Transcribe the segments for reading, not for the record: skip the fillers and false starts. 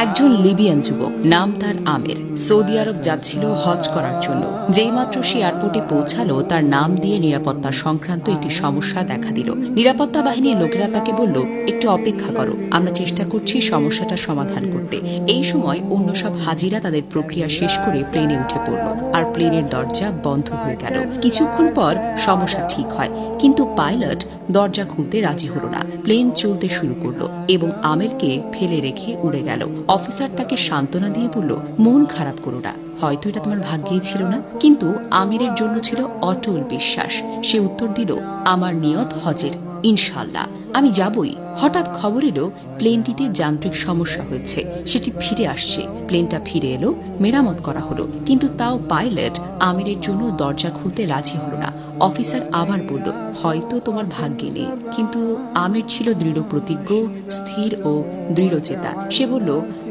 একজন লিবিয়ান যুবক, নাম তার আমের, সৌদি আরব যাচ্ছিল হজ করার জন্য। যেইমাত্র সে এয়ারপোর্টে পৌঁছালো, তার নাম দিয়ে নিরাপত্তা সংক্রান্ত একটি সমস্যা দেখা দিল। নিরাপত্তা বাহিনীর লোকেরা তাকে বলল, একটু অপেক্ষা করো, আমরা চেষ্টা করছি সমস্যাটা সমাধান করতে। এই সময় অন্য সব হাজিরা তাদের প্রক্রিয়া শেষ করে প্লেনে উঠে পড়ল, আর প্লেনের দরজা বন্ধ হয়ে গেল। কিছুক্ষণ পর সমস্যা ঠিক হয়, কিন্তু পাইলট দরজা খুলতে রাজি হলো না। প্লেন চলতে শুরু করলো এবং আমেরকে ফেলে রেখে উড়ে গেল। অফিসার তাকে সান্ত্বনা দিয়ে বলল, মন খারাপ করো না, হয়তো এটা তোমার ভাগ্যেই ছিল না। কিন্তু আমিরের জন্য ছিল অটল বিশ্বাস। সে উত্তর দিল, আমার নিয়ত হজের, ইনশাল্লাহ আমি যাবই। হঠাৎ খবর এলো প্লেনটিতে যান্ত্রিক সমস্যা হয়েছে, সেটি ফিরে আসছে। প্লেনটা ফিরে এলো, মেরামত করা হলো, কিন্তু তাও পাইলট আমিরের জন্য দরজা খুলতে রাজি হলো না। অফিসার আবার বলল, হয়তো তোমার ভাগ্যে নেই। কিন্তু আমির ছিল দৃঢ় প্রতিজ্ঞ, স্থির ও দৃঢ়চেতা। সে বলল,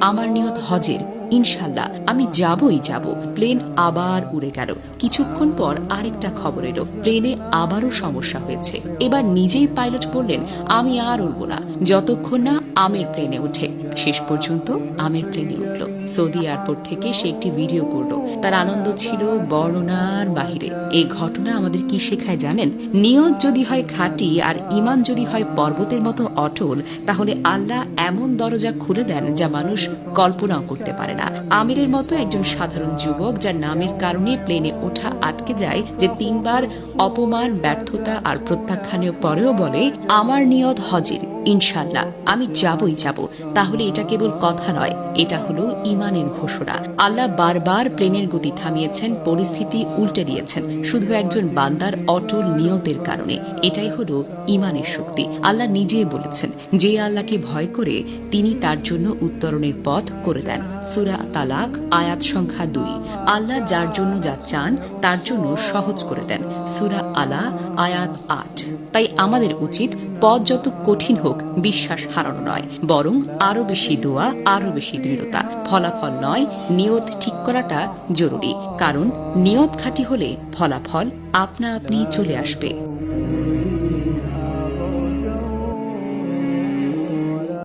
আমার নিয়ত হজের, ইনশাল্লাহ আমি যাবই যাব। প্লেন আবার উড়ে গেল। কিছুক্ষণ পর আরেকটা খবর এলো, প্লেনে আবারও সমস্যা হয়েছে। এবার নিজেই পাইলট বললেন, আমি আর উড়ব না যতক্ষণ না আমের প্লেনে ওঠে। শেষ পর্যন্ত আমের প্লেনে উঠল। সৌদি এয়ারপোর্ট থেকে সে একটি ভিডিও করল। তার আনন্দ ছিল বর্ণনার বাহিরে। এই ঘটনা আমাদের কি শেখায় জানেন? নিয়ত যদি হয় খাঁটি আর ঈমান যদি হয় পর্বতের মতো অটল, তাহলে আল্লাহ এমন দরজা খুলে দেন যা মানুষ কল্পনাও করতে পারে না। আমিরের মতো একজন সাধারণ যুবক, যার নামের কারণে প্লেনে ওঠা আটকে যায়, যে 3 বার অপমান, ব্যর্থতা আর প্রত্যাখ্যানের পরেও বলে, আমার নিয়ত হজের, ইনশাল্লাহ আমি যাবই যাব, তাহলে এটা কেবল কথা নয়, এটা হলো ঈমানের ঘোষণা। আল্লাহ বারবার প্লেনের গতি থামিয়েছেন, পরিস্থিতি উল্টে দিয়েছেন, শুধু একজন বান্দার অটল নিয়তের কারণে। এটাই হলো ঈমানের শক্তি। আল্লাহ নিজেই বলেছেন, যে আল্লাহকে ভয় করে তিনি তার জন্য উত্তরণের পথ করে দেন। সূরা তালাক আয়াত সংখ্যা 2। আল্লাহ যার জন্য যা চান তার জন্য সহজ করে দেন। সূরা আলা আয়াত 8। তাই আমাদের উচিত পথ যত কঠিন হোক বিশ্বাস হারানো নয়, বরং আরো বেশি দোয়া, আরো বেশি দৃঢ়তা। ফলাফল নয়, নিয়ত ঠিক করাটা জরুরি, কারণ নিয়ত খাঁটি হলে ফলাফল আপনা আপনি চলে আসবে।